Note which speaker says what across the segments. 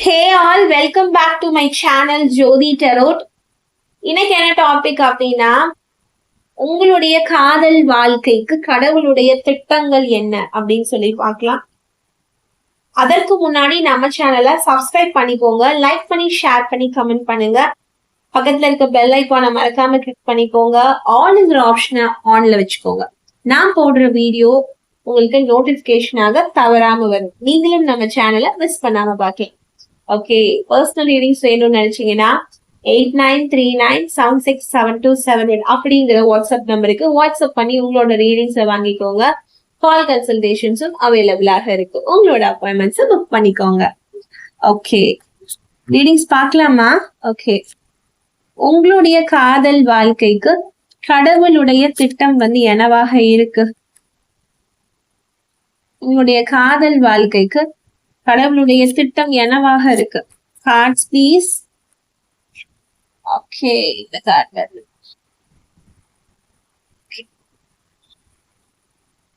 Speaker 1: Hey all, welcome back to my channel Jothi Tarot. இன்னைக்கு என்ன topic அப்படின்னா, உங்களுடைய காதல் வாழ்க்கைக்கு கடவுளுடைய திட்டங்கள் என்ன அப்படின்னு சொல்லி பார்க்கலாம். அதற்கு முன்னாடி நம்ம சேனலை சப்ஸ்கிரைப் பண்ணிக்கோங்க, லைக் பண்ணி ஷேர் பண்ணி கமெண்ட் பண்ணுங்க. பக்கத்துல இருக்க பெல் ஐக்கானை மறக்காம கிளிக் பண்ணிக்கோங்க. ஆல்ங்கிற ஆப்ஷனை ஆன்ல வச்சுக்கோங்க. நான் போடுற வீடியோ உங்களுக்கு நோட்டிபிகேஷனாக தவறாம வரும். நீங்களும் நம்ம சேனலை மிஸ் பண்ணாம பார்க்கலாம். ஓகே, பர்சனல் ரீடிங்ஸ் வேணும்னு நினைச்சீங்கன்னா 8939767278 அப்படிங்கிற வாட்ஸ்அப் நம்பருக்கு வாட்ஸ்அப் பண்ணி உங்களோட ரீடிங்ஸை வாங்கிக்கோங்க. கால் கன்சல்டேஷன்ஸும் அவைலபிளாக இருக்கு. உங்களோட அப்பாயின்மெண்ட்ஸை புக் பண்ணிக்கோங்க. ஓகே, ரீடிங்ஸ் பார்க்கலாமா? ஓகே, உங்களுடைய காதல் வாழ்க்கைக்கு கடவுளுடைய திட்டம் என்னவாக இருக்கு? உங்களுடைய காதல் வாழ்க்கைக்கு கடவுளுடைய திட்டம் என்னவாக இருக்கு? Cards please. ஓகே, இந்த கார்ட் வருது.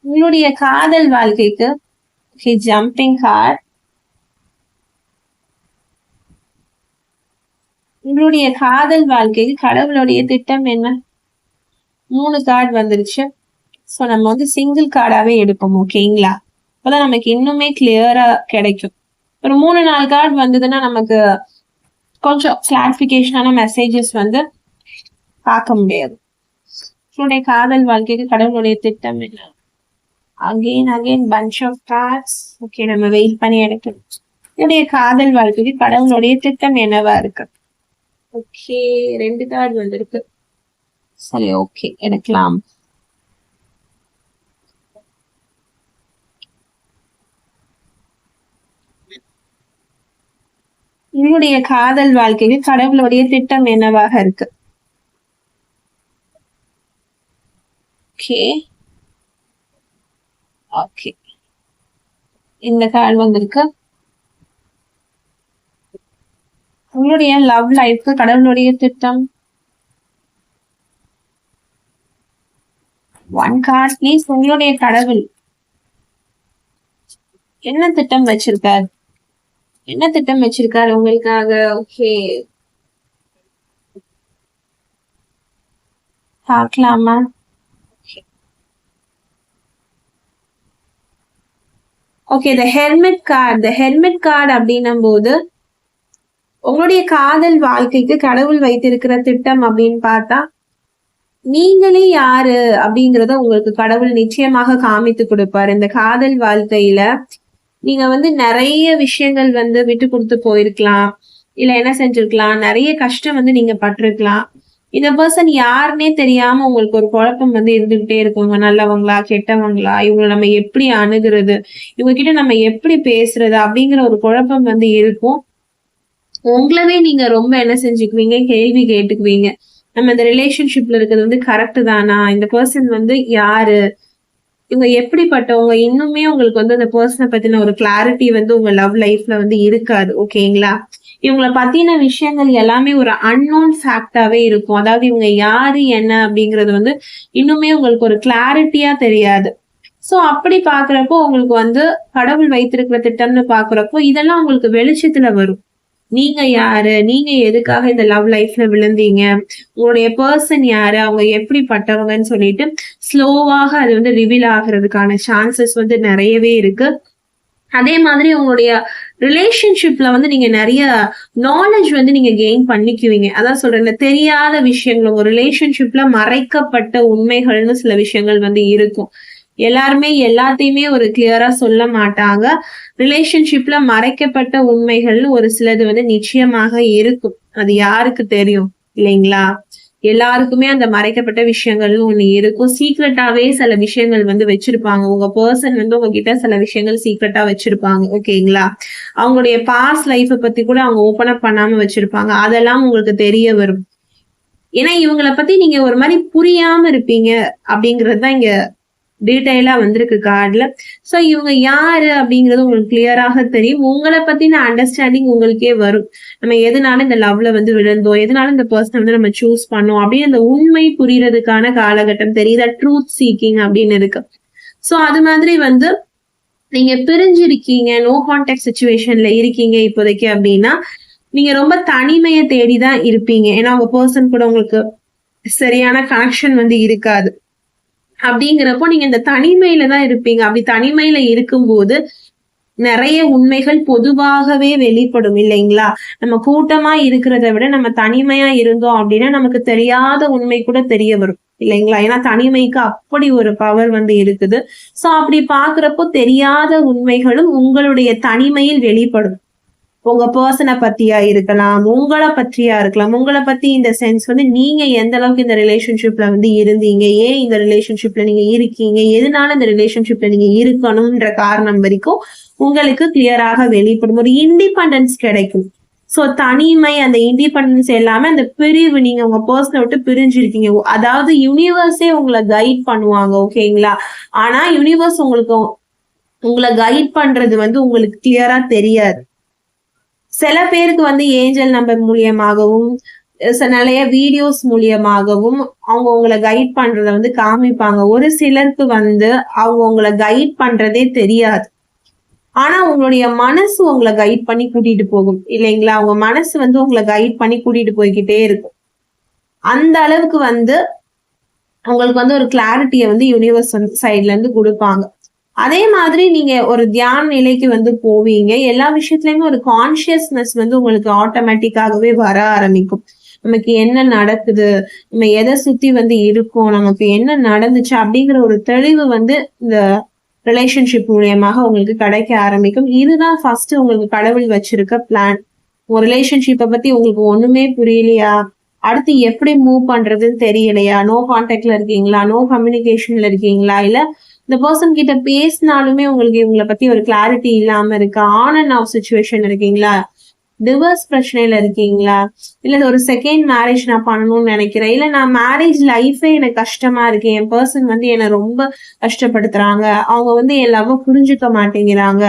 Speaker 1: உங்களுடைய காதல் வாழ்க்கைக்கு ஜம்பிங் கார்ட். உங்களுடைய காதல் வாழ்க்கைக்கு கடவுளுடைய திட்டம் என்ன? 3 கார்டு வந்துருச்சு. ஸோ நம்ம சிங்கிள் கார்டாவே எடுப்போம். ஓகேங்களா? அப்பதான் நமக்கு இன்னுமே கிளியரா கிடைக்கும். ஒரு 3-4 கார்டு வந்ததுன்னா நமக்கு கொஞ்சம் கிளாரிபிகேஷனான மெசேஜஸ் பார்க்க முடியாது. உங்களுடைய காதல் வாழ்க்கைக்கு கடவுளுடைய திட்டம் என்ன? Again bunch of cards. Okay, நம்ம வெயிட் பண்ணி எடுக்கணும். என்னுடைய காதல் வாழ்க்கைக்கு கடவுளுடைய திட்டம் என்னவா இருக்கு? ஓகே, 2 கார்டு வந்திருக்கு. சரி, ஓகே, எடுக்கலாம். உங்களுடைய காதல் வாழ்க்கைக்கு கடவுளுடைய திட்டம் என்னவாக இருக்கு? ஓகே ஓகே, இந்த கார்டு வந்திருக்கு. உங்களுடைய லவ் லைஃப்க்கு கடவுளுடைய திட்டம். 1 கார்டு ப்ளீஸ். உங்களுடைய கடவுள் என்ன திட்டம் வச்சிருக்காரு? என்ன திட்டம் வச்சிருக்காரு உங்களுக்காக? ஓகே, பார்க்கலாமா? ஓகே, த ஹெர்மிட் கார்டு. த ஹெர்மிட் கார்டு அப்படின்னும் போது உங்களுடைய காதல் வாழ்க்கைக்கு கடவுள் வைத்திருக்கிற திட்டம் அப்படின்னு பார்த்தா, நீங்களே யாரு அப்படிங்கறத உங்களுக்கு கடவுள் நிச்சயமாக காமித்து கொடுப்பாரு. இந்த காதல் வாழ்க்கையில நீங்க நிறைய விஷயங்கள் விட்டு கொடுத்து போயிருக்கலாம், இல்ல என்ன செஞ்சிருக்கலாம், நிறைய கஷ்டம் நீங்க பட்டிருக்கலாம். இந்த பர்சன் யாருன்னே தெரியாம உங்களுக்கு ஒரு குழப்பம் இருந்துகிட்டே இருக்குங்க. நல்லவங்களா கெட்டவங்களா, இவங்களை நம்ம எப்படி அணுகிறது, இவங்க கிட்ட நம்ம எப்படி பேசுறது அப்படிங்கிற ஒரு குழப்பம் இருக்கும். உங்களவே நீங்க ரொம்ப என்ன செஞ்சுக்குவீங்க, கேள்வி கேட்டுக்குவீங்க. நம்ம இந்த ரிலேஷன்ஷிப்ல இருக்கிறது கரெக்ட் தானா, இந்த பர்சன் யாரு, இவங்க எப்படிப்பட்டவங்க, இன்னுமே உங்களுக்கு அந்த பர்சனை பத்தின ஒரு கிளாரிட்டி உங்க லவ் லைஃப்ல இருக்காது. ஓகேங்களா? இவங்களை பத்தின விஷயங்கள் எல்லாமே ஒரு அன்னோன் ஃபேக்டாவே இருக்கும். அதாவது இவங்க யாரு என்ன அப்படிங்கிறது இன்னுமே உங்களுக்கு ஒரு கிளாரிட்டியா தெரியாது. சோ அப்படி பாக்குறப்போ உங்களுக்கு கடவுள் வைத்திருக்கிற திட்டம்னு பாக்குறப்போ இதெல்லாம் உங்களுக்கு வெளிச்சத்துல வரும். நீங்க யாரு, நீங்க எதுக்காக இந்த லவ் லைஃப்ல விழுந்தீங்க, உங்களுடைய பர்சன் யாரு, அவங்க எப்படிப்பட்டவங்கன்னு சொல்லிட்டு ஸ்லோவாக அது ரிவீல் ஆகுறதுக்கான சான்சஸ் நிறையவே இருக்கு. அதே மாதிரி உங்களுடைய ரிலேஷன்ஷிப்ல நீங்க நிறைய நாலேஜ் நீங்க கெயின் பண்ணிக்குவீங்க. அதான் சொல்றேன், தெரியாத விஷயங்கள் உங்க ரிலேஷன்ஷிப்ல மறைக்கப்பட்ட உண்மைகள்னு சில விஷயங்கள் இருக்கும். எல்லாருமே எல்லாத்தையுமே ஒரு கிளியரா சொல்ல மாட்டாங்க. ரிலேஷன்ஷிப்ல மறைக்கப்பட்ட உண்மைகள்னு ஒரு சிலது நிச்சயமாக இருக்கும். அது யாருக்கு தெரியும் இல்லைங்களா? எல்லாருக்குமே அந்த மறைக்கப்பட்ட விஷயங்கள்னு ஒண்ணு இருக்கும். சீக்ரெட்டாவே சில விஷயங்கள் வச்சிருப்பாங்க. உங்க பர்சன் உங்ககிட்ட சில விஷயங்கள் சீக்ரெட்டா வச்சிருப்பாங்க. ஓகேங்களா? அவங்களுடைய பாஸ்ட் லைஃப பத்தி கூட அவங்க ஓபன் அப் பண்ணாம வச்சிருப்பாங்க. அதெல்லாம் உங்களுக்கு தெரிய வரும். ஏன்னா இவங்களை பத்தி நீங்க ஒரு மாதிரி புரியாம இருப்பீங்க அப்படிங்கறதுதான் இங்க டீடைலா வந்திருக்கு கார்டுல. சோ இவங்க யாரு அப்படிங்கிறது உங்களுக்கு கிளியராக தெரியும். உங்களை பத்தின அண்டர்ஸ்டாண்டிங் உங்களுக்கே வரும். நம்ம எதனால இந்த லவ்ல விழுந்தோம், எதனால இந்த பர்சன் நம்ம சூஸ் பண்ணோம் அப்படின்னு அந்த உண்மை புரியறதுக்கான காலகட்டம் தெரியுதா? ட்ரூத் சீக்கிங் அப்படின்னு இருக்கு. சோ அது மாதிரி நீங்க பிரிஞ்சிருக்கீங்க, நோ கான்டாக்ட் சிச்சுவேஷன்ல இருக்கீங்க இப்போதைக்கு அப்படின்னா, நீங்க ரொம்ப தனிமையை தேடிதான் இருப்பீங்க. ஏன்னா உங்க பர்சன் கூட உங்களுக்கு சரியான கனெக்ஷன் வந்து இருக்காது. அப்படிங்கிறப்போ நீங்க இந்த தனிமையில தான் இருப்பீங்க. அப்படி தனிமையில இருக்கும்போது நிறைய உண்மைகள் பொதுவாகவே வெளிப்படும் இல்லைங்களா? நம்ம கூட்டமா இருக்கிறத விட நம்ம தனிமையா இருந்தோம் அப்படின்னா நமக்கு தெரியாத உண்மை கூட தெரிய வரும் இல்லைங்களா? ஏன்னா தனிமைக்கு அப்படி ஒரு பவர் வந்து இருக்குது. சோ அப்படி பாக்குறப்போ தெரியாத உண்மைகளும் உங்களுடைய தனிமையில் வெளிப்படும். உங்க பர்சனை பத்தியா இருக்கலாம், உங்களை பற்றியா இருக்கலாம். உங்களை பத்தி இந்த சென்ஸ் வந்து நீங்க எந்த அளவுக்கு இந்த ரிலேஷன்ஷிப்ல வந்து இருந்தீங்க, ஏன் இந்த ரிலேஷன்ஷிப்ல நீங்க இருக்கீங்க, எதனால இந்த ரிலேஷன்ஷிப்ல நீங்க இருக்கணும்ன்ற காரணம் வரைக்கும் உங்களுக்கு கிளியராக வெளிப்படும். ஒரு இண்டிபெண்டன்ஸ் கிடைக்கும். சோ தனிமை, அந்த இண்டிபெண்டன்ஸ் எல்லாமே அந்த பிரிவு, நீங்க உங்க பர்சனை விட்டு பிரிஞ்சிருக்கீங்க. அதாவது யூனிவர்ஸே உங்களை கைட் பண்ணுவாங்க. ஓகேங்களா? ஆனா யூனிவர்ஸ் உங்களை கைட் பண்றது வந்து உங்களுக்கு கிளியரா தெரியாது. சில பேருக்கு வந்து ஏஞ்சல் நம்பர் மூலியமாகவும் நிறைய வீடியோஸ் மூலியமாகவும் அவங்க உங்களை கைட் பண்றத வந்து காமிப்பாங்க. ஒரு சிலருக்கு வந்து அவங்க உங்களை கைட் பண்றதே தெரியாது. ஆனா உங்களுடைய மனசு உங்களை கைட் பண்ணி கூட்டிட்டு போகும் இல்லைங்களா? உங்க மனசு வந்து உங்களை கைட் பண்ணி கூட்டிட்டு போய்கிட்டே இருக்கும். அந்த அளவுக்கு வந்து உங்களுக்கு வந்து ஒரு கிளாரிட்டியை வந்து யூனிவர்ஸ் சைட்ல இருந்து கொடுப்பாங்க. அதே மாதிரி நீங்க ஒரு தியான நிலைக்கு வந்து போவீங்க. எல்லா விஷயத்துலயுமே ஒரு கான்சியஸ்னஸ் வந்து உங்களுக்கு ஆட்டோமேட்டிக்காகவே வர ஆரம்பிக்கும். நமக்கு என்ன நடக்குது, நம்ம எதை சுத்தி வந்து இருக்கோம், நமக்கு என்ன நடந்துச்சு அப்படிங்கிற ஒரு தெளிவு வந்து இந்த ரிலேஷன்ஷிப் மூலியமாக உங்களுக்கு கிடைக்க ஆரம்பிக்கும். இதுதான் ஃபர்ஸ்ட் உங்களுக்கு கடவுள் வச்சிருக்க பிளான். ஒரு ரிலேஷன்ஷிப்பை பத்தி உங்களுக்கு ஒண்ணுமே புரியலையா, அடுத்து எப்படி மூவ் பண்றதுன்னு தெரியலையா, நோ கான்டாக்ட்ல இருக்கீங்களா, நோ கம்யூனிகேஷன்ல இருக்கீங்களா, இல்ல இந்த பர்சன் கிட்ட பேசினாலுமே உங்களுக்கு இவங்களை பத்தி ஒரு கிளாரிட்டி இல்லாம இருக்கா, ஆன் அண்ட் ஆஃப் சிச்சுவேஷன் இருக்கீங்களா, டிவோர்ஸ் பிரச்சனையில இருக்கீங்களா, இல்ல ஒரு செகண்ட் மேரேஜ் நான் பண்ணணும்னு நினைக்கிறேன், இல்ல நான் மேரேஜ் லைஃபே எனக்கு கஷ்டமா இருக்கு, என் பர்சன் வந்து என்னை ரொம்ப கஷ்டப்படுத்துறாங்க, அவங்க வந்து எல்லாமே புரிஞ்சுக்க மாட்டேங்கிறாங்க,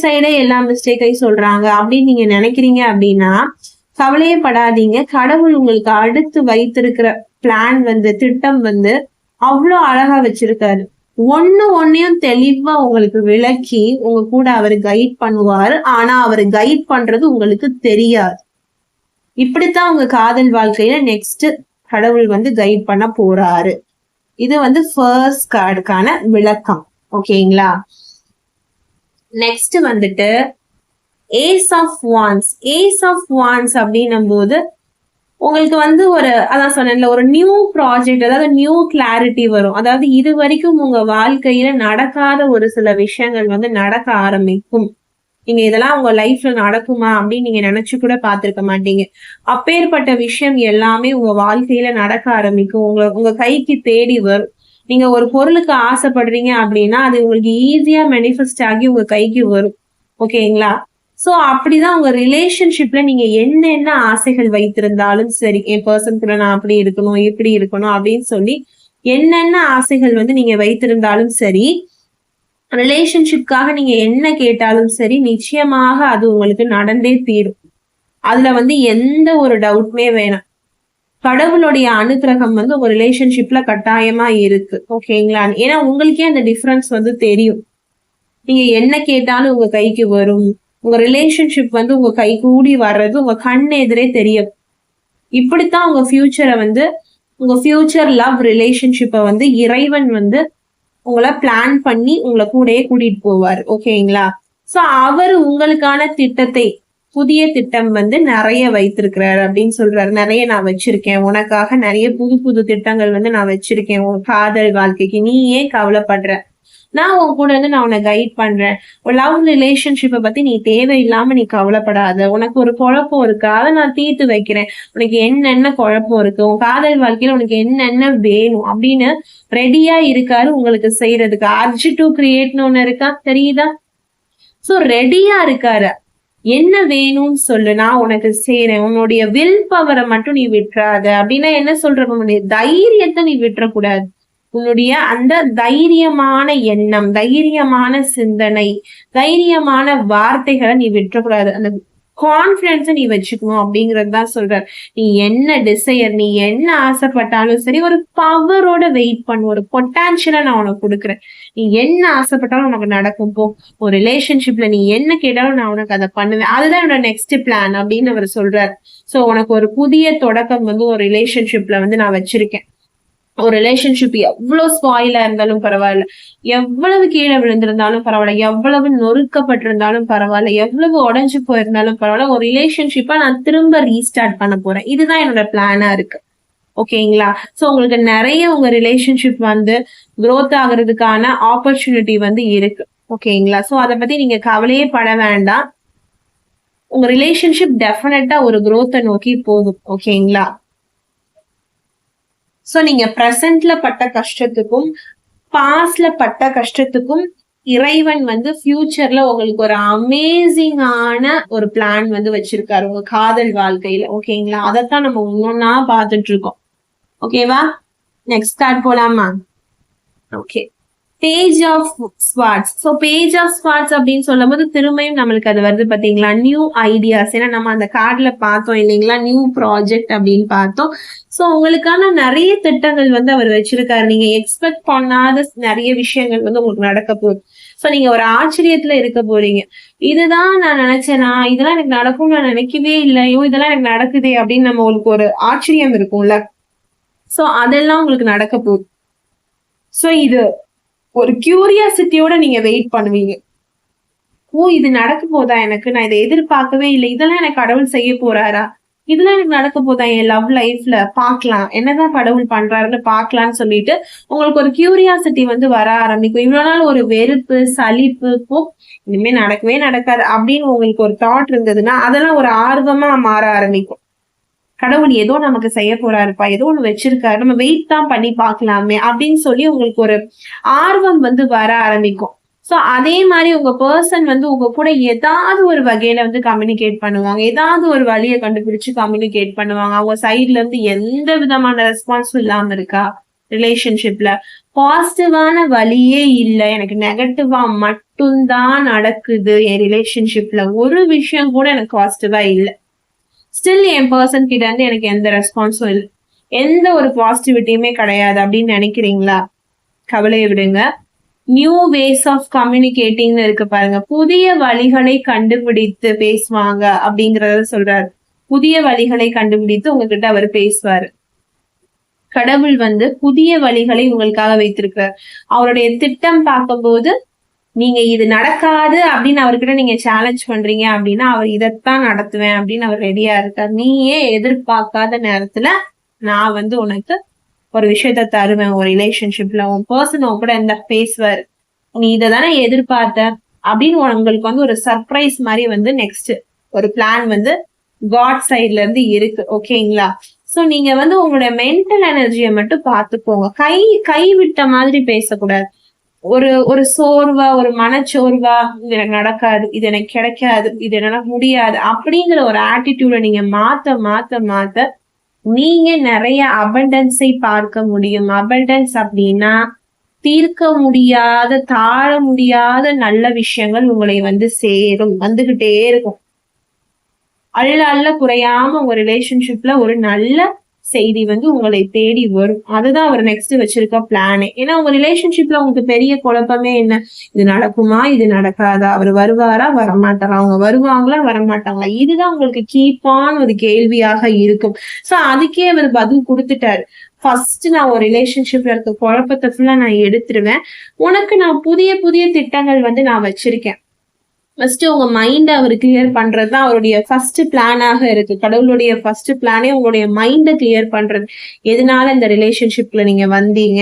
Speaker 1: சைடே எல்லா மிஸ்டேக்கையும் சொல்றாங்க அப்படின்னு நீங்க நினைக்கிறீங்க அப்படின்னா கவலையே படாதீங்க. கடவுள் உங்களுக்கு அடுத்து வைத்திருக்கிற பிளான் வந்து, திட்டம் வந்து அவ்வளவு அழகா வச்சிருக்காரு. ஒன்னையும் தெளிவா உங்களுக்கு விளக்கி உங்க கூட அவரு கைட் பண்ணுவாரு. ஆனா அவரு கைட் பண்றது உங்களுக்கு தெரியாது. இப்படித்தான் உங்க காதல் வாழ்க்கையில நெக்ஸ்ட் கடவுள் வந்து கைட் பண்ண போறாரு. இது வந்து ஃபர்ஸ்ட் கார்டுக்கான விளக்கம். ஓகேங்களா? நெக்ஸ்ட் வந்துட்டு ஏஸ் ஆஃப் வான்ஸ் அப்படின்னும் போது உங்களுக்கு வந்து அதான் சொன்னேன்ல, ஒரு நியூ ப்ராஜெக்ட், அதாவது நியூ கிளாரிட்டி வரும். அதாவது இது வரைக்கும் உங்க வாழ்க்கையில நடக்காத ஒரு சில விஷயங்கள் வந்து நடக்க ஆரம்பிக்கும். நீங்க இதெல்லாம் உங்க லைஃப்ல நடக்குமா அப்படின்னு நீங்க நினைச்சு கூட பார்த்திருக்க மாட்டீங்க. அப்பேற்பட்ட விஷயம் எல்லாமே உங்க வாழ்க்கையில நடக்க ஆரம்பிக்கும். உங்க கைக்கு தேடி வரும். நீங்க ஒரு பொருளுக்கு ஆசைப்படுறீங்க அப்படின்னா அது உங்களுக்கு ஈஸியா மேனிஃபெஸ்ட் ஆகி உங்க கைக்கு வரும். ஓகேங்களா? சோ அப்படிதான் உங்க ரிலேஷன்ஷிப்ல நீங்க என்னென்ன ஆசைகள் வைத்திருந்தாலும் சரி, என் பர்சன் கூட நான் அப்படி இருக்கணும், இப்படி இருக்கணும் அப்படின்னு சொல்லி என்னென்ன ஆசைகள் வந்து நீங்க வைத்திருந்தாலும் சரி, ரிலேஷன்ஷிப்காக நீங்க என்ன கேட்டாலும் சரி, நிச்சயமாக அது உங்களுக்கு நடந்தே தீரும். அதுல வந்து எந்த ஒரு டவுட்மே வேணாம். கடவுளுடைய அனுகிரகம் வந்து உங்க ரிலேஷன்ஷிப்ல கட்டாயமா இருக்கு. ஓகேங்களா? ஏன்னா உங்களுக்கே அந்த டிஃபரன்ஸ் வந்து தெரியும். நீங்க என்ன கேட்டாலும் உங்க கைக்கு வரும். உங்க ரிலேஷன்ஷிப் வந்து உங்க கை கூடி வர்றது உங்க கண் எதிரே தெரியும். இப்படித்தான் உங்க ஃபியூச்சரை வந்து, உங்க ஃபியூச்சர் லவ் ரிலேஷன்ஷிப்பை வந்து இறைவன் வந்து உங்களை பிளான் பண்ணி உங்களை கூடயே கூட்டிட்டு போவார். ஓகேங்களா? சோ அவர் உங்களுக்கான திட்டத்தை, புதிய திட்டம் வந்து நிறைய வைத்திருக்கிறாரு அப்படின்னு சொல்றாரு. நிறைய நான் வச்சிருக்கேன் உனக்காக, நிறைய புது புது திட்டங்கள் வந்து நான் வச்சிருக்கேன் உன் காதல் வாழ்க்கைக்கு, நீ ஏன் கவலைப்படுற, நான் உன் கூட இருந்து நான் உன்னை கைட் பண்றேன். லவ் ரிலேஷன்ஷிப்பை பத்தி நீ தேவையில்லாம நீ கவலைப்படாத. உனக்கு ஒரு குழப்பம் இருக்கு, அதை நான் தீர்த்து வைக்கிறேன். உனக்கு என்னென்ன குழப்பம் இருக்கு, உன் காதல் வாழ்க்கையில உனக்கு என்னென்ன வேணும் அப்படின்னு ரெடியா இருக்காரு உங்களுக்கு செய்யறதுக்கு. அர்ஜ் டு கிரியேட்னு ஒண்ணு இருக்கா, தெரியுதா? சோ ரெடியா இருக்காரு. என்ன வேணும்னு சொல்லு, நான் உனக்கு செய்யறேன். உன்னுடைய வில் பவரை மட்டும் நீ விட்டுறாத. அப்படின்னா என்ன சொல்ற, தைரியத்தை நீ விட்டுறக்கூடாது. உன்னுடைய அந்த தைரியமான எண்ணம், தைரியமான சிந்தனை, தைரியமான வார்த்தைகளை நீ விட்டுறக்கூடாது. அந்த கான்பிடன்ஸ நீ வச்சுக்கணும் அப்படிங்கறது தான் சொல்றாரு. நீ என்ன டிசையர், நீ என்ன ஆசைப்பட்டாலும் சரி, ஒரு பவரோட வெயிட் பண்ணு. ஒரு பொட்டான்சியலா நான் உனக்கு கொடுக்குறேன். நீ என்ன ஆசைப்பட்டாலும் உனக்கு நடக்கும் போ. ஒரு ரிலேஷன்ஷிப்ல நீ என்ன கேட்டாலும் நான் உனக்கு அதை பண்ணுவேன். அதுதான் என்னோட நெக்ஸ்ட் பிளான் அப்படின்னு அவர் சொல்றாரு. சோ உனக்கு ஒரு புதிய தொடக்கம் வந்து ஒரு ரிலேஷன்ஷிப்ல வந்து நான் வச்சிருக்கேன். ஒரு ரிலேஷன்ஷிப் எவ்வளவு ஸ்பாயிலா இருந்தாலும் பரவாயில்ல, எவ்வளவு கீழே விழுந்திருந்தாலும் பரவாயில்ல, எவ்வளவு நொறுக்கப்பட்டிருந்தாலும் பரவாயில்ல, எவ்வளவு உடைஞ்சு போயிருந்தாலும் பரவாயில்ல, ஒரு ரிலேஷன்ஷிப்பை நான் திரும்ப ரீஸ்டார்ட் பண்ண போறேன். இதுதான் என்னோட பிளானா இருக்கு. ஓகேங்களா? சோ உங்களுக்கு நிறைய உங்க ரிலேஷன்ஷிப் வந்து growth ஆகுறதுக்கான ஆப்பர்ச்சுனிட்டி வந்து இருக்கு. ஓகேங்களா? சோ அதை பத்தி நீங்க கவலையே பட வேண்டாம். உங்க ரிலேஷன்ஷிப் டெஃபினட்டா ஒரு growth நோக்கி போகும். ஓகேங்களா? சோ நீங்க பிரசன்ட்ல பட்ட கஷ்டத்துக்கும் பாஸ்ட்ல பட்ட கஷ்டத்துக்கும் இறைவன் வந்து ஃபியூச்சர்ல உங்களுக்கு ஒரு அமேசிங்கான ஒரு பிளான் வந்து வச்சிருக்காரு உங்க காதல் வாழ்க்கையில. ஓகேங்களா? அதைத்தான் நம்ம ஒன்னொன்னா பார்த்துட்டு இருக்கோம். ஓகேவா? நெக்ஸ்ட் கார்ட் போலாமா? Okay, page of swords. So page of swords அப்படின்னு சொல்லும் போது திரும்பியும் நம்மளுக்கு அது வருது பாத்தீங்களா, நியூ ஐடியாஸ். ஏன்னா நம்ம அந்த கார்டுல பார்த்தோம் இல்லைங்களா, நியூ ப்ராஜெக்ட் அப்படின்னு பார்த்தோம். ஸோ உங்களுக்கான நிறைய திட்டங்கள் வந்து அவர் வச்சிருக்காரு. நீங்க எக்ஸ்பெக்ட் பண்ணாத நிறைய விஷயங்கள் வந்து உங்களுக்கு நடக்க போகுது. ஸோ நீங்க ஒரு ஆச்சரியத்துல இருக்க போறீங்க. இதுதான் நான் நினைச்சேனா, இதெல்லாம் எனக்கு நடக்கும்னு நான் நினைக்கவே இல்லையோ, இதெல்லாம் எனக்கு நடக்குதே அப்படின்னு நம்ம உங்களுக்கு ஒரு ஆச்சரியம் இருக்கும்ல. ஸோ அதெல்லாம் உங்களுக்கு நடக்க போகுது. ஸோ இது ஒரு கியூரியாசிட்டியோட நீங்க வெயிட் பண்ணுவீங்க. ஓ, இது நடக்க போதா எனக்கு, நான் இதை எதிர்பார்க்கவே இல்லை, இதெல்லாம் எனக்கு கடவுள் செய்ய போறாரா, இதெல்லாம் எனக்கு நடக்க போதா என் லவ் லைஃப்ல, பாக்கலாம் என்னதான் கடவுள் பண்றாருன்னு பாக்கலாம்னு சொல்லிட்டு உங்களுக்கு ஒரு கியூரியாசிட்டி வந்து வர ஆரம்பிக்கும். இவ்வளவு நாள் ஒரு வெறுப்பு, சலிப்பு, இனிமே நடக்கவே நடக்காது அப்படின்னு உங்களுக்கு ஒரு தாட் இருந்ததுன்னா அதெல்லாம் ஒரு ஆர்வமா மாற ஆரம்பிக்கும். கடவுள் ஏதோ நமக்கு செய்ய போறாருப்பா, ஏதோ ஒண்ணு வச்சிருக்காரு, நம்ம வெயிட் தான் பண்ணி பாக்கலாமே அப்படின்னு சொல்லி உங்களுக்கு ஒரு ஆர்வம் வந்து வர ஆரம்பிக்கும். சோ அதே மாதிரி உங்க பர்சன் வந்து உங்க கூட ஏதாவது ஒரு வகையில வந்து கம்யூனிகேட் பண்ணுவாங்க, ஏதாவது ஒரு வழியை கண்டுபிடிச்சு கம்யூனிகேட் பண்ணுவாங்க. அவங்க சைட்ல இருந்து எந்த விதமான ரெஸ்பான்ஸும் இல்லாம இருக்கா ரிலேஷன்ஷிப்ல, பாசிட்டிவான வழியே இல்ல, எனக்கு நெகட்டிவா மட்டும்தான் நடக்குது என் ரிலேஷன்ஷிப்ல, ஒரு விஷயம் கூட எனக்கு பாசிட்டிவா இல்ல, ஸ்டில் என் பர்சன் கிட்ட இருந்து எனக்கு எந்த ரெஸ்பான்ஸும் இல்லை, எந்த ஒரு பாசிட்டிவிட்டியுமே கிடையாது அப்படின்னு நினைக்கிறீங்களா? கவலையை விடுங்க. நியூ வேஸ் ஆஃப் கம்யூனிகேட்டிங் இருக்கு பாருங்க. புதிய வழிகளை கண்டுபிடித்து பேசுவாங்க அப்படிங்கறத சொல்றாரு. புதிய வழிகளை கண்டுபிடித்து உங்ககிட்ட அவர் பேசுவாரு. கடவுள் வந்து புதிய வழிகளை உங்களுக்காக வைத்திருக்கிறார். அவருடைய திட்டம் பார்க்கும்போது நீங்க இது நடக்காது அப்படின்னு அவர்கிட்ட நீங்க சேலஞ்ச் பண்றீங்க அப்படின்னா அவர் இதைத்தான் நடத்துவேன் அப்படின்னு அவர் ரெடியா இருக்கார். நீயே எதிர்பார்க்காத நேரத்துல நான் வந்து உனக்கு ஒரு விஷயத்த தருவேன். ஒரு ரிலேஷன்ஷிப்ல உன் பர்சன் கூட இந்த பேசுவார், நீ இதை தானே எதிர்பார்த்த அப்படின்னு உங்களுக்கு வந்து ஒரு சர்ப்ரைஸ் மாதிரி வந்து நெக்ஸ்ட் ஒரு பிளான் வந்து காட் சைட்ல இருந்து இருக்கு. ஓகேங்களா? சோ நீங்க வந்து உங்களுடைய மென்டல் எனர்ஜியை மட்டும் பார்த்துக்கோங்க. கைவிட்ட மாதிரி பேசக்கூடாது. ஒரு சோர்வா, ஒரு மனச்சோர்வா, இது எனக்கு நடக்காது, இது எனக்கு கிடைக்காது, இது என்னால முடியாது அப்படிங்கிற ஒரு ஆட்டிடியூட நீங்க மாத்த மாத்த மாத்த நீங்க நிறைய அபண்டன்ஸை பார்க்க முடியும். அபண்டன்ஸ் அப்படின்னா தீர்க்க முடியாத, தாழ முடியாத நல்ல விஷயங்கள் உங்களை வந்து சேரும், வந்துகிட்டே இருக்கும். அள்ள அள்ள குறையாம உங்க ரிலேஷன்ஷிப்ல ஒரு நல்ல செய்தி வந்து உங்களை தேடி வரும். அதுதான் அவர் நெக்ஸ்ட் வச்சிருக்க பிளானே. ஏன்னா உங்க ரிலேஷன்ஷிப்ல உங்களுக்கு பெரிய குழப்பமே என்ன, இது நடக்குமா, இது நடக்காதா, அவர் வருவாரா, வரமாட்டாரா, அவங்க வருவாங்களா, வரமாட்டாங்களா, இதுதான் உங்களுக்கு கீப்பான ஒரு கேள்வியாக இருக்கும். சோ அதுக்கே அவர் பதில் கொடுத்துட்டாரு. ஃபர்ஸ்ட் நான் ஒரு ரிலேஷன்ஷிப்ல இருக்க குழப்பத்தை ஃபுல்லா நான் எடுத்துருவேன், உனக்கு நான் புதிய புதிய திட்டங்கள் வந்து நான் வச்சிருக்கேன். ஃபர்ஸ்ட் உங்க மைண்ட அவர் கிளியர் பண்றதுதான் அவருடைய ஃபர்ஸ்ட் பிளானாக இருக்கு. கடவுளுடைய ஃபர்ஸ்ட் பிளானே உங்களுடைய மைண்ட கிளியர் பண்றது. எதனால இந்த ரிலேஷன்ஷிப்ல நீங்க வந்தீங்க,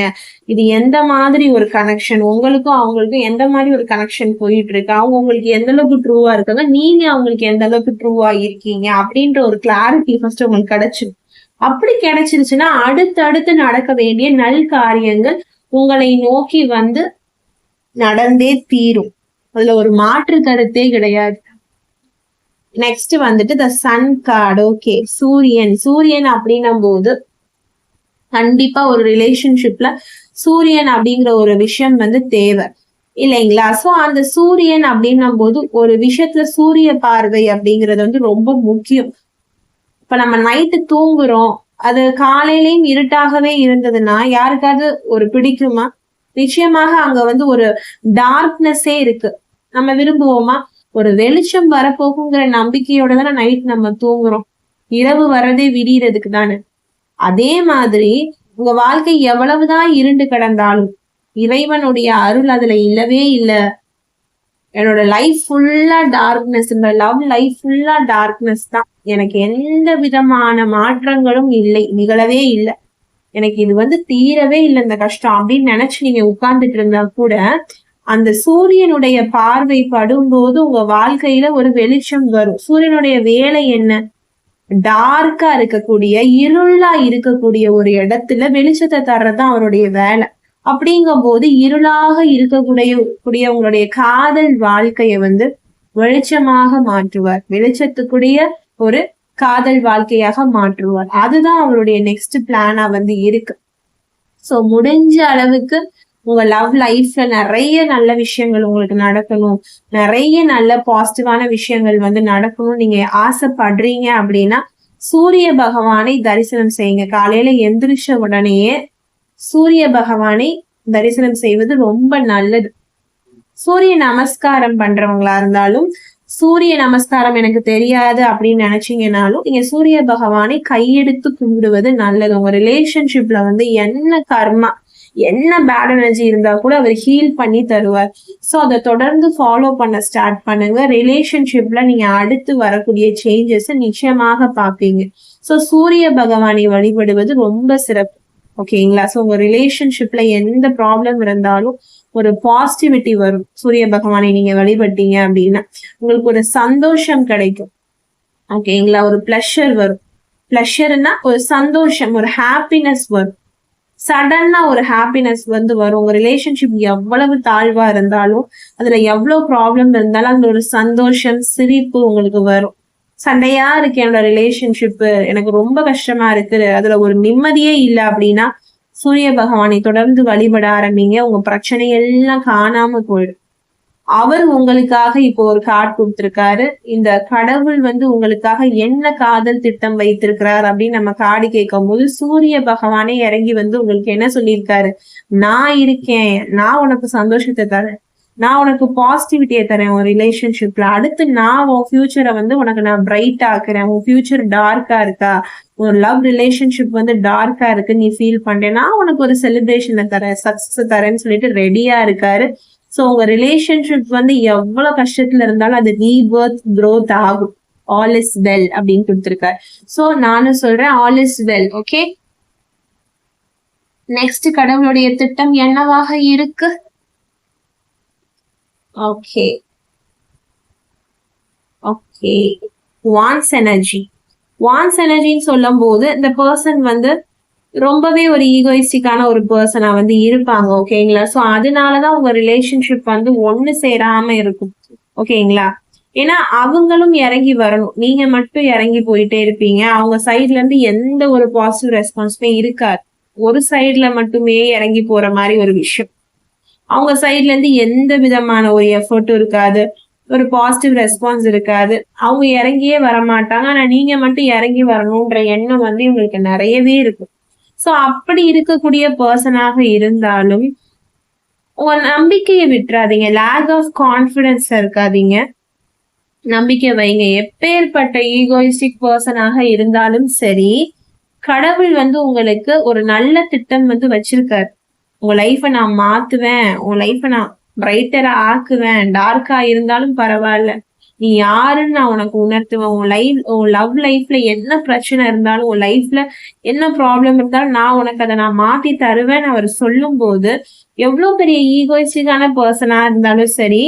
Speaker 1: இது எந்த மாதிரி ஒரு கனெக்ஷன், உங்களுக்கும் அவங்களுக்கும் எந்த மாதிரி ஒரு கனெக்ஷன் போயிட்டு இருக்கு, அவங்க உங்களுக்கு எந்த அளவுக்கு ட்ரூவா இருக்காங்க, நீங்க அவங்களுக்கு எந்த அளவுக்கு ட்ரூவா இருக்கீங்க அப்படின்ற ஒரு கிளாரிட்டி ஃபர்ஸ்ட் உங்களுக்கு கிடைச்சிடும். அப்படி கிடைச்சிருச்சுன்னா அடுத்து நடக்க வேண்டிய நல் காரியங்கள் உங்களை நோக்கி வந்து நடந்தே தீரும். அதுல ஒரு மாற்று கருத்தே கிடையாது. நெக்ஸ்ட் வந்துட்டு த சன் கார்டு. ஓகே, சூரியன் அப்படின்னும் போது கண்டிப்பா ஒரு ரிலேஷன்ஷிப்ல சூரியன் அப்படிங்கிற ஒரு விஷயம் வந்து தேவை. இல்லைங்களா? சோ அந்த சூரியன் அப்படின்னும் போது ஒரு விஷயத்துல சூரிய பார்வை அப்படிங்கிறது வந்து ரொம்ப முக்கியம். இப்ப நம்ம நைட்டு தூங்குறோம். அது காலையிலயும் இருட்டாகவே இருந்ததுன்னா, யாருக்காவது ஒரு பிடிக்குமா? நிச்சயமாக அங்க வந்து ஒரு டார்க்னஸே இருக்கு. நம்ம விரும்புவோமா? ஒரு வெளிச்சம் வரப்போகுங்கிற நம்பிக்கையோட தானே நைட் நம்ம தூங்குறோம். இரவு வர்றதே விடியறதுக்கு தானே. அதே மாதிரி உங்க வாழ்க்கை எவ்வளவுதான் இருண்டு கிடந்தாலும், இறைவனுடைய அருள் அதுல இல்லவே இல்ல. என்னோட லைஃப் ஃபுல்லா டார்க்னஸ், இந்த லவ் லைஃப் ஃபுல்லா டார்க்னஸ் தான். எனக்கு எந்த விதமான மாற்றங்களும் இல்லை, நிகழவே இல்லை. எனக்கு இது வந்து தீரவே இல்லை இந்த கஷ்டம் அப்படின்னு நினைச்சு நீங்க உட்கார்ந்துட்டு இருந்தா கூட, அந்த சூரியனுடைய பார்வை படும்போது உங்க வாழ்க்கையில ஒரு வெளிச்சம் வரும். சூரியனுடைய வேலை என்ன? டார்க்கா இருக்கக்கூடிய, இருளா இருக்கக்கூடிய ஒரு இடத்துல வெளிச்சத்தை தர்றதுதான் அவருடைய வேலை. அப்படிங்கும்போது இருளாக இருக்கக்கூடிய உங்களுடைய காதல் வாழ்க்கைய வந்து வெளிச்சமாக மாற்றுவார். வெளிச்சத்துக்குரிய ஒரு காதல் வாழ்க்கையாக மாற்றுவார். அதுதான் அவருடைய நெக்ஸ்ட் பிளானா வந்து இருக்கு. சோ முடிஞ்ச அளவுக்கு உங்க லவ் லைஃப்ல நிறைய நல்ல விஷயங்கள் உங்களுக்கு நடக்கணும், நிறைய நல்ல பாசிட்டிவான விஷயங்கள் வந்து நடக்கணும் நீங்க ஆசைப்படுறீங்க அப்படின்னா, சூரிய பகவானை தரிசனம் செய்யுங்க. காலையில எந்திரிச்ச உடனேயே சூரிய பகவானை தரிசனம் செய்வது ரொம்ப நல்லது. சூரிய நமஸ்காரம் பண்றவங்களா இருந்தாலும், சூரிய நமஸ்காரம் எனக்கு தெரியாது அப்படின்னு நினைச்சீங்கன்னாலும், நீங்க சூரிய பகவானை கையெடுத்து கும்பிடுவது நல்லது. உங்க ரிலேஷன்ஷிப்ல வந்து என்ன கர்மா, என்ன பேட் எனர்ஜி இருந்தா கூட அவர் ஹீல் பண்ணி தருவார். சோ அதை தொடர்ந்து ஃபாலோ பண்ண ஸ்டார்ட் பண்ணுங்க. ரிலேஷன்ஷிப்ல நீங்க அடுத்து வரக்கூடிய சேஞ்சஸ் நிச்சயமாக பார்ப்பீங்க. சோ சூரிய பகவானை வழிபடுவது ரொம்ப சிறப்பு. ஓகேங்களா? சோ உங்க ரிலேஷன்ஷிப்ல எந்த ப்ராப்ளம் இருந்தாலும் ஒரு பாசிட்டிவிட்டி வரும். சூரிய பகவானை நீங்க வழிபட்டீங்க அப்படின்னா உங்களுக்கு ஒரு சந்தோஷம் கிடைக்கும். ஓகேங்களா? ஒரு பிளஷர் வரும். பிளஷர்னா ஒரு சந்தோஷம், ஒரு ஹாப்பினஸ் வரும். சடனா ஒரு ஹாப்பினஸ் வந்து வரும். உங்க ரிலேஷன்ஷிப் எவ்வளவு தாழ்வா இருந்தாலும், அதுல எவ்வளவு ப்ராப்ளம் இருந்தாலும் அந்த ஒரு சந்தோஷம், சிரிப்பு உங்களுக்கு வரும். சண்டையா இருக்கு என்னோட ரிலேஷன்ஷிப், எனக்கு ரொம்ப கஷ்டமா இருக்கு, அதுல ஒரு நிம்மதியே இல்லை அப்படின்னா சூரிய பகவானை தொடர்ந்து வழிபட ஆரம்பிங்க. உங்க பிரச்சனை எல்லாம் காணாம போயிடும். அவர் உங்களுக்காக இப்போ ஒரு கார்டு கொடுத்திருக்காரு. இந்த கடவுள் வந்து உங்களுக்காக என்ன காதல் திட்டம் வைத்திருக்கிறார் அப்படின்னு நம்ம கார்டு கேட்கும் போது சூரிய பகவானே இறங்கி வந்து உங்களுக்கு என்ன சொல்லியிருக்காரு? நான் இருக்கேன், நான் உனக்கு சந்தோஷத்தை தரேன், நான் உனக்கு பாசிட்டிவிட்டியை தரேன் உன் ரிலேஷன்ஷிப்ல. அடுத்து நான் உன் ஃபியூச்சரை வந்து உனக்கு நான் பிரைட் ஆக்குறேன். உன் ஃபியூச்சர் டார்க்கா இருக்கா, ஒரு லவ் ரிலேஷன்ஷிப் வந்து டார்க்கா இருக்கு நீ ஃபீல் பண்றேன், நான் உனக்கு ஒரு செலிப்ரேஷனை தரேன், சக்சஸ் தரேன்னு சொல்லிட்டு ரெடியா இருக்காரு. சோ உங்க ரிலேஷன்ஷிப் வந்து எவ்வளவு கஷ்டத்துல இருந்தாலும் அது ரீபர்த் growth ஆகும். ஆல் இஸ் வெல் அப்படின்னு கொடுத்திருக்காரு. சோ நானும் சொல்றேன் all is well. Okay, next கடவுளுடைய திட்டம் என்னவாக இருக்கு? ஓகே ஓகே வான்ஸ் எனர்ஜி. வான்ஸ் எனர்ஜின்னு சொல்லும் போது இந்த பர்சன் வந்து ரொம்பவே ஒரு ஈகோயிஸ்டிக்கான ஒரு பர்சனா வந்து இருப்பாங்க. ஓகேங்களா? சோ அதனாலதான் உங்க ரிலேஷன்ஷிப் வந்து ஒண்ணு சேராம இருக்கும். ஓகேங்களா? ஏன்னா அவங்களும் இறங்கி வரணும். நீங்க மட்டும் இறங்கி போயிட்டே இருப்பீங்க. அவங்க சைட்ல இருந்து எந்த ஒரு பாசிட்டிவ் ரெஸ்பான்ஸுமே இருக்காது. ஒரு சைட்ல மட்டுமே இறங்கி போற மாதிரி ஒரு விஷயம். அவங்க சைட்ல இருந்து எந்த விதமான ஒரு எஃபர்ட்டும் இருக்காது, ஒரு பாசிட்டிவ் ரெஸ்பான்ஸ் இருக்காது. அவங்க இறங்கியே வரமாட்டாங்க. ஆனா நீங்க மட்டும் இறங்கி வரணும்ன்ற எண்ணம் வந்து இவங்களுக்கு நிறையவே இருக்கும். சோ அப்படி இருக்கக்கூடிய பர்சனாக இருந்தாலும் உங்க நம்பிக்கையை விட்டுறாதீங்க. லேக் ஆஃப் கான்பிடன்ஸ் இருக்காதீங்க, நம்பிக்கை வைங்க. எப்பேற்பட்ட ஈகோயிஸ்டிக் பர்சனாக இருந்தாலும் சரி, கடவுள் வந்து உங்களுக்கு ஒரு நல்ல திட்டம் வந்து வச்சிருக்காரு. உங்க லைஃப நான் மாத்துவேன், உன் லைஃப நான் பிரைட்டரா ஆக்குவேன், டார்க்கா இருந்தாலும் பரவாயில்ல, நீ யாருன்னு நான் உனக்கு உணர்த்துவேன். உன் லவ் லைஃப்ல என்ன பிரச்சனை இருந்தாலும், உன் லைஃப்ல என்ன ப்ராப்ளம் இருந்தாலும் நான் உனக்கு அதை நான் மாத்தி தருவேன்னு அவர் சொல்லும் போது, எவ்வளவு பெரிய ஈகோயிஸ்டிக்கான பர்சனா இருந்தாலும் சரி,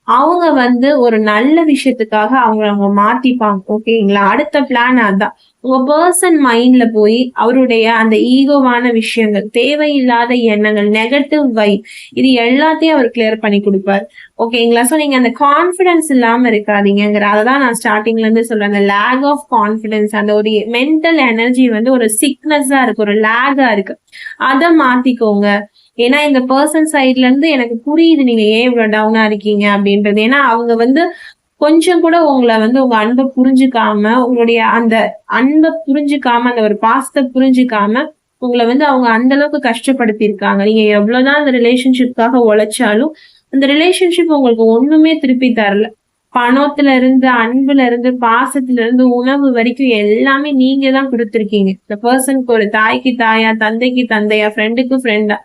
Speaker 1: அவங்க வந்து ஒரு நல்ல விஷயத்துக்காக அவங்க மாத்திப்பாங்க. ஓகேங்களா? அடுத்த பிளான் அதான். உங்க பர்சன் மைண்ட்ல போய் அவருடைய அந்த ஈகோவான விஷயங்கள், தேவையில்லாத எண்ணங்கள், நெகட்டிவ் வைப், இது எல்லாத்தையும் அவர் கிளியர் பண்ணி கொடுப்பார். ஓகேங்களா? சோ நீங்க அந்த கான்பிடன்ஸ் இல்லாம இருக்காதீங்கிற அததான் நான் ஸ்டார்டிங்ல இருந்து சொல்றேன். அந்த லேக் ஆஃப் கான்பிடன்ஸ், அந்த ஒரு மென்டல் எனர்ஜி வந்து ஒரு சிக்னஸா இருக்கு, ஒரு லேகா இருக்கு. அதை மாத்திக்கோங்க. ஏன்னா இந்த பர்சன் சைட்ல இருந்து எனக்கு புரியுது நீங்க ஏன் இவ்வளவு டவுனா இருக்கீங்க அப்படின்றது. ஏன்னா அவங்க வந்து கொஞ்சம் கூட உங்களை வந்து உங்க அன்பை புரிஞ்சுக்காம, உங்களுடைய அந்த அன்பை புரிஞ்சுக்காம, அந்த ஒரு பாசத்தை புரிஞ்சுக்காம உங்களை வந்து அவங்க அந்த அளவுக்கு கஷ்டப்படுத்தி இருக்காங்க. நீங்க எவ்வளவுதான் அந்த ரிலேஷன்ஷிப்காக உழைச்சாலும் அந்த ரிலேஷன்ஷிப் உங்களுக்கு ஒண்ணுமே திருப்பி தரல. பணத்துல இருந்து, அன்புல இருந்து, பாசத்துல இருந்து, உணவு வரைக்கும் எல்லாமே நீங்க தான் கொடுத்துருக்கீங்க. இந்த பர்சனுக்கு ஒரு தாய்க்கு தாயா, தந்தைக்கு தந்தையா, ஃப்ரெண்டுக்கு ஃப்ரெண்டா,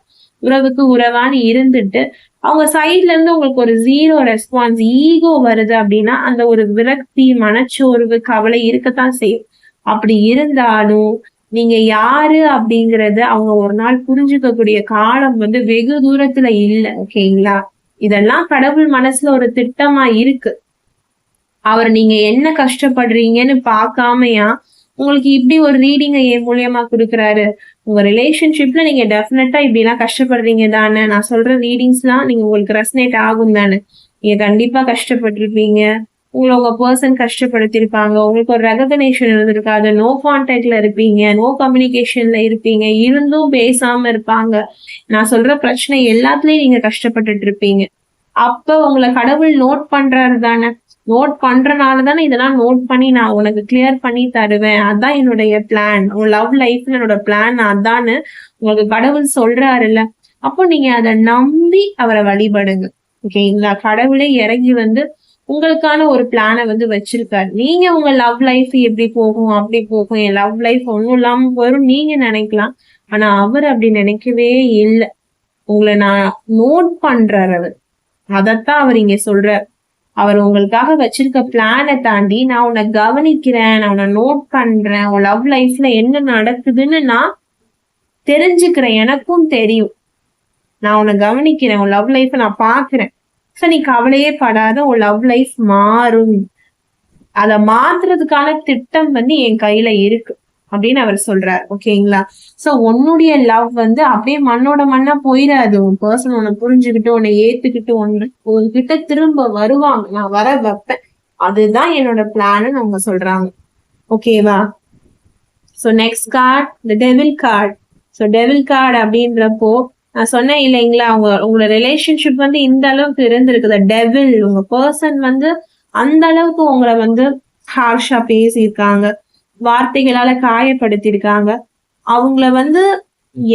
Speaker 1: உறவுக்கு உறவான்னு இருந்துட்டு அவங்க சைட்ல இருந்து உங்களுக்கு ஒரு 0 ரெஸ்பான்ஸ், ஈகோ வருது அப்படின்னா அந்த ஒரு விரக்தி, மனச்சோர்வு, கவலை இருக்கத்தான் செய்யும். அப்படி இருந்தாலும் நீங்க யாரு அப்படிங்கறத அவங்க ஒரு நாள் புரிஞ்சுக்கக்கூடிய காலம் வந்து வெகு தூரத்துல இல்ல. ஓகேங்களா? இதெல்லாம் கடவுள் மனசுல ஒரு திட்டமா இருக்கு. அவர் நீங்க என்ன கஷ்டப்படுறீங்கன்னு பார்க்காமையா உங்களுக்கு இப்படி ஒரு ரீடிங்கை என் மூலியமா கொடுக்குறாரு. உங்க ரிலேஷன்ஷிப்ல நீங்க டெஃபினட்டா இப்படி எல்லாம் கஷ்டப்படுறீங்க தானே. நான் சொல்ற ரீடிங்ஸ் எல்லாம் நீங்க உங்களுக்கு ரெசனேட் ஆகும் தானே. நீங்க கண்டிப்பா கஷ்டப்பட்டிருப்பீங்க. உங்களை உங்க பர்சன் கஷ்டப்படுத்திருப்பாங்க. உங்களுக்கு ஒரு ரெகக்னேஷன் இருந்திருக்காது. நோ கான்டாக்ட்ல இருப்பீங்க, நோ கம்யூனிகேஷன்ல இருப்பீங்க, இருந்தும் பேசாம இருப்பாங்க. நான் சொல்ற பிரச்சனை எல்லாத்துலயும் நீங்க கஷ்டப்பட்டுட்டு இருப்பீங்க. அப்ப உங்களை கடவுள் நோட் பண்றாரு தானே. நோட் பண்றனால தானே இதெல்லாம் நோட் பண்ணி நான் உனக்கு கிளியர் பண்ணி தருவேன். அதான் என்னுடைய பிளான். உன் லவ் லைஃப்ல என்னோட பிளான் அதான்னு உங்களுக்கு கடவுள் சொல்றாருல்ல. அப்போ நீங்க அதை நம்பி அவரை வழிபடுங்க. ஓகேங்களா? கடவுளே இறங்கி வந்து உங்களுக்கான ஒரு பிளானை வந்து வச்சிருக்காரு. நீங்க உங்க லவ் லைஃப் எப்படி போகும், அப்படி போகும், என் லவ் லைஃப் ஒன்றும் இல்லாம வரும் நீங்க நினைக்கலாம். ஆனா அவர் அப்படி நினைக்கவே இல்லை. உங்களை நான் நோட் பண்றாரு அவர். அதத்தான் அவர் இங்க சொல்றார். அவர் உங்களுக்காக வச்சிருக்க பிளானை தாண்டி நான் உன்னை கவனிக்கிறேன், நான் உன்னை நோட் பண்றேன், உன் லவ் லைஃப்ல என்ன நடக்குதுன்னு நான் தெரிஞ்சுக்கிறேன். எனக்கும் தெரியும். நான் உன்னை கவனிக்கிறேன், உன் லவ் லைஃப் நான் பாக்குறேன். சோ நீ கவலையே படாத, உன் லவ் லைஃப் மாறும். அதை மாத்துறதுக்கான திட்டம் வந்து என் கையில இருக்கு அப்படின்னு அவர் சொல்றாரு. ஓகேங்களா? சோ உன்னுடைய லவ் வந்து அப்படியே மண்ணோட மண்ணா போயிடாது. உன் பர்சன் உன்னை புரிஞ்சுக்கிட்டு, உன்னை ஏத்துக்கிட்டு, உன்கிட்ட திரும்ப வருவாங்க. நான் வர வைப்பேன். அதுதான் என்னோட பிளான்னு அவங்க சொல்றாங்க. ஓகேவா? சோ நெக்ஸ்ட் கார்டு, தி devil card. So devil card அப்படின்றப்போ நான் சொன்னேன் இல்லைங்களா, உங்களோட ரிலேஷன்ஷிப் வந்து இந்த அளவுக்கு இருந்திருக்குது. டெவில் உங்க பர்சன் வந்து அந்த அளவுக்கு உங்களை வந்து ஹார்ஷா பேசியிருக்காங்க, வார்த்தைகளால காயப்படுத்திருக்காங்க. அவங்கள வந்து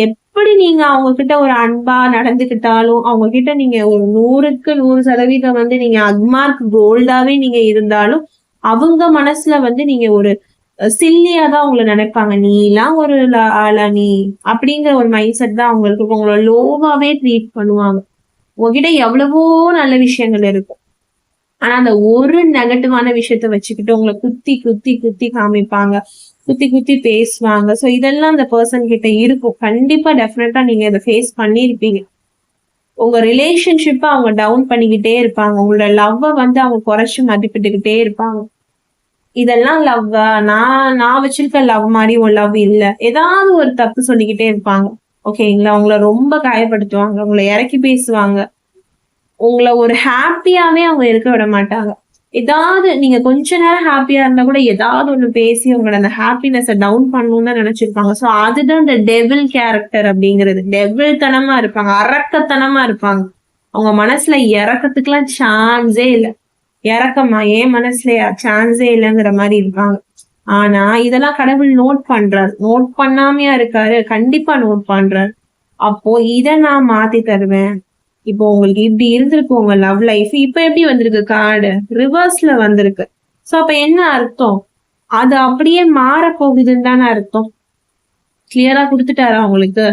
Speaker 1: எப்படி நீங்க அவங்க கிட்ட ஒரு அன்பா நடந்துகிட்டாலும், அவங்க கிட்ட நீங்க ஒரு 100க்கு 100% வந்து நீங்க அக்மார்க் கோல்டாவே நீங்க இருந்தாலும் அவங்க மனசுல வந்து நீங்க ஒரு சில்லியா தான் உங்களை நினைப்பாங்க. நீ எல்லாம் ஒரு ஆளா நீ அப்படிங்கிற ஒரு மைண்ட் செட் தான் அவங்களுக்கு. உங்களோட லோவாவே ட்ரீட் பண்ணுவாங்க. உங்ககிட்ட எவ்வளவோ நல்ல விஷயங்கள் இருக்கும். ஆனா அந்த ஒரு நெகட்டிவான விஷயத்த வச்சுக்கிட்டு உங்களை குத்தி குத்தி குத்தி காமிப்பாங்க, குத்தி குத்தி பேசுவாங்க. சோ இதெல்லாம் அந்த பர்சன் கிட்ட இருக்கும். கண்டிப்பா டெஃபினட்டா நீங்க இதை ஃபேஸ் பண்ணிருப்பீங்க. உங்க ரிலேஷன்ஷிப்ப அவங்க டவுன் பண்ணிக்கிட்டே இருப்பாங்க. உங்களோட லவ்வ வந்து அவங்க குறைச்சு மதிப்பிட்டுக்கிட்டே இருப்பாங்க. இதெல்லாம் லவ்வா, நான் வச்சிருக்க லவ் மாதிரி உன் லவ் இல்ல, ஏதாவது ஒரு தப்பு சொல்லிக்கிட்டே இருப்பாங்க. ஓகேங்களா? உங்களை ரொம்ப காயப்படுத்துவாங்க, உங்களை இறக்கி பேசுவாங்க, உங்களை ஒரு ஹாப்பியாவே அவங்க இருக்க விட மாட்டாங்க. ஏதாவது நீங்க கொஞ்ச நேரம் ஹாப்பியா இருந்தா கூட ஏதாவது ஒண்ணு பேசி உங்களோட அந்த ஹாப்பினஸை டவுன் பண்ணணும்னு தான் நினைச்சிருப்பாங்க. சோ அதுதான் இந்த டெவில் கேரக்டர் அப்படிங்கிறது. டெவில் தனமா இருப்பாங்க, அரக்கத்தனமா இருப்பாங்க. அவங்க மனசுல இறக்கத்துக்குலாம் சான்ஸே இல்லை. இறக்கமா என் மனசுலயா, சான்ஸே இல்லைங்கிற மாதிரி இருப்பாங்க. ஆனா இதெல்லாம் கடவுள் நோட் பண்றாரு. நோட் பண்ணாமையா இருக்காரு, கண்டிப்பா நோட் பண்றாரு. அப்போ இத நான் மாத்தி தருவேன். இப்போ உங்களுக்கு இப்படி இருந்திருக்கு உங்க லவ் லைஃப், இப்ப எப்படி வந்திருக்கு கார்டு ரிவர்ஸ்ல வந்திருக்கு. சோ அப்ப என்ன அர்த்தம்? அது அப்படியே மாற போகுதுன்னு தானே அர்த்தம். கிளியரா கொடுத்துட்டாரா உங்களுக்கு?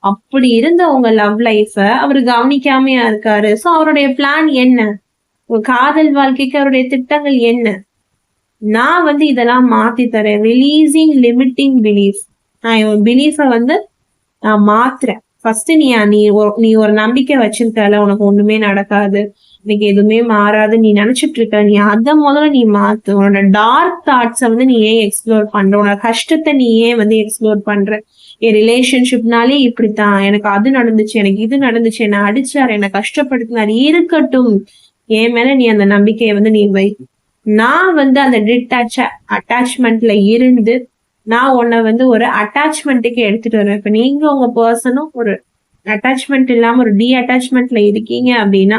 Speaker 1: அப்படி இருந்த உங்க லவ் லைஃப அவரு கவனிக்காமையா இருக்காரு. சோ அவருடைய பிளான் என்ன? உங்க காதல் வாழ்க்கைக்கு அவருடைய திட்டங்கள் என்ன? நான் வந்து இதெல்லாம் மாத்தி தரேன். Releasing limiting belief. நான் என் பிலீஃப வந்து நான் மாத்துறேன். ஃபர்ஸ்ட் நீ ஒரு நம்பிக்கை வச்சிருக்கல, உனக்கு ஒண்ணுமே நடக்காது, இன்னைக்கு எதுவுமே மாறாது நீ நினைச்சிட்டு இருக்க. நீ அதை முதல்ல நீ மாத்து. உன்னோட டார்க் தாட்ஸை வந்து நீ ஏன் எக்ஸ்ப்ளோர் பண்ற? உன்னோட கஷ்டத்தை நீ ஏன் வந்து எக்ஸ்ப்ளோர் பண்ற? என் ரிலேஷன்ஷிப்னாலே இப்படித்தான், எனக்கு அது நடந்துச்சு, எனக்கு இது நடந்துச்சு, என்னை அடிச்சாரு, என்னை கஷ்டப்படுத்தினாரு, இருக்கட்டும். என் மேல நீ அந்த நம்பிக்கையை வந்து நீ வை. நான் வந்து அந்த அட்டாச்மெண்ட்ல இருந்து நான் உன்னை வந்து ஒரு அட்டாச்மெண்ட்டுக்கு எடுத்துட்டு வருவேன். இப்ப நீங்க உங்க பர்சனும் ஒரு அட்டாச்மெண்ட் இல்லாம ஒரு அட்டாச்மெண்ட்ல இருக்கீங்க அப்படின்னா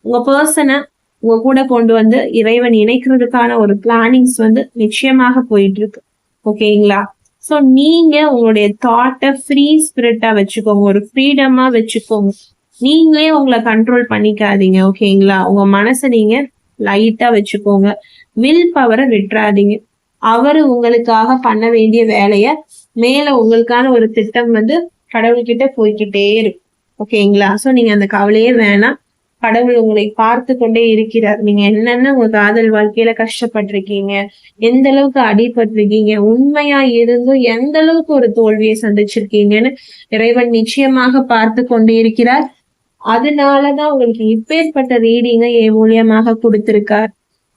Speaker 1: உங்க பர்சனை உங்க கூட கொண்டு வந்து இறைவன் இணைக்கிறதுக்கான ஒரு பிளானிங்ஸ் வந்து நிச்சயமாக போயிட்டு இருக்கு. ஓகேங்களா? ஸோ நீங்க உங்களுடைய தாட்டை ஃப்ரீ ஸ்பிரிட்டா வச்சுக்கோங்க, ஒரு ஃப்ரீடமா வச்சுக்கோங்க. நீங்களே உங்களை கண்ட்ரோல் பண்ணிக்காதீங்க. ஓகேங்களா? உங்க மனசை நீங்க லைட்டா வச்சுக்கோங்க. வில் பவரை விட்டுறாதீங்க. அவரு உங்களுக்காக பண்ண வேண்டிய வேலைய மேல உங்களுக்கான ஒரு திட்டம் வந்து கடவுள்கிட்ட போய்கிட்டே இருக்கும். ஓகேங்களா? சோ நீங்க அந்த கவலையே வேணாம். கடவுள் உங்களை பார்த்து கொண்டே இருக்கிறார். நீங்க என்னென்ன உங்க காதல் வாழ்க்கையில கஷ்டப்பட்டிருக்கீங்க, எந்த அளவுக்கு அடிபட்டிருக்கீங்க, உண்மையா இருந்தும் எந்த அளவுக்கு ஒரு தோல்வியை சந்திச்சிருக்கீங்கன்னு இறைவன் நிச்சயமாக பார்த்து கொண்டே இருக்கிறார். அதனாலதான் உங்களுக்கு இப்பேற்பட்ட ரீடிங்க என் மூலியமாக கொடுத்திருக்கார்.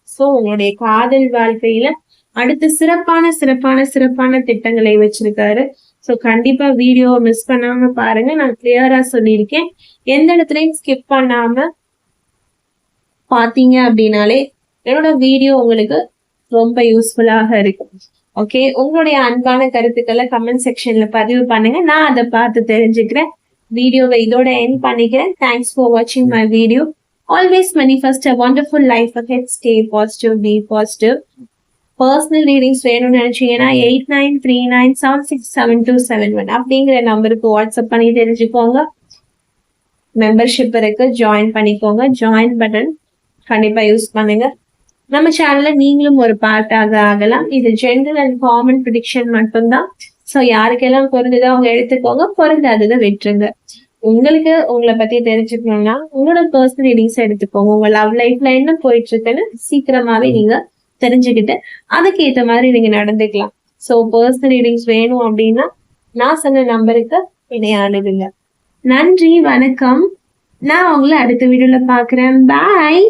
Speaker 1: சோ உங்களுடைய காதல் வாழ்க்கையில அடுத்து சிறப்பான சிறப்பான சிறப்பான திட்டங்களை வச்சிருக்காரு. சோ கண்டிப்பா வீடியோவை மிஸ் பண்ணாம பாருங்க. நான் கிளியரா சொல்லியிருக்கேன். எந்த இடத்துலயும் ஸ்கிப் பண்ணாம பாத்தீங்க அப்படின்னாலே என்னோட வீடியோ உங்களுக்கு ரொம்ப யூஸ்ஃபுல்லாக இருக்கும். ஓகே, உங்களுடைய அன்பான கருத்துக்களை கமெண்ட் செக்ஷன்ல பதிவு பண்ணுங்க. நான் அதை பார்த்து தெரிஞ்சுக்கிறேன். வீடியோவை இதோட எண்ட் பண்ணிக்கிறேன். தேங்க்ஸ் ஃபார் வாட்சிங் my video. Always manifest a wonderful life ahead. Stay positive, be positive. Personal readings வேணும்னு நினைச்சீங்கன்னா 8939767271 அப்படிங்கிற நம்பருக்கு வாட்ஸ்அப் பண்ணி தெரிஞ்சுக்கோங்க. மெம்பர்ஷிப் இருக்கு, ஜாயின் பண்ணிக்கோங்க. ஜாயின் பட்டன் கண்டிப்பா யூஸ் பண்ணுங்க. நம்ம சேனல்ல நீங்களும் ஒரு பார்ட்டாக ஆகலாம். இது ஜென்ரல் அண்ட் காமன் ப்ரிடிக்ஷன் மட்டும்தான். ஸோ யாருக்கெல்லாம் பொருந்ததோ அவங்க எடுத்துக்கோங்க, பொருந்தாததை விட்டுருங்க. உங்களுக்கு உங்களை பத்தி தெரிஞ்சுக்கணும்னா உங்களோட பர்சனல் ரீடிங்ஸ் எடுத்துக்கோங்க. உங்க லவ் லைஃப்ல என்ன போயிட்டு இருக்குன்னு சீக்கிரமாவே நீங்க தெரிஞ்சுக்கிட்டு அதுக்கு ஏத்த மாதிரி நீங்க நடந்துக்கலாம். ஸோ பர்சனல் ரீடிங்ஸ் வேணும் அப்படின்னா நான் சொன்ன நம்பருக்கு இணையானுதுங்க. நன்றி, வணக்கம். நான் உங்களை அடுத்த வீடியோல பாக்குறேன். பாய்.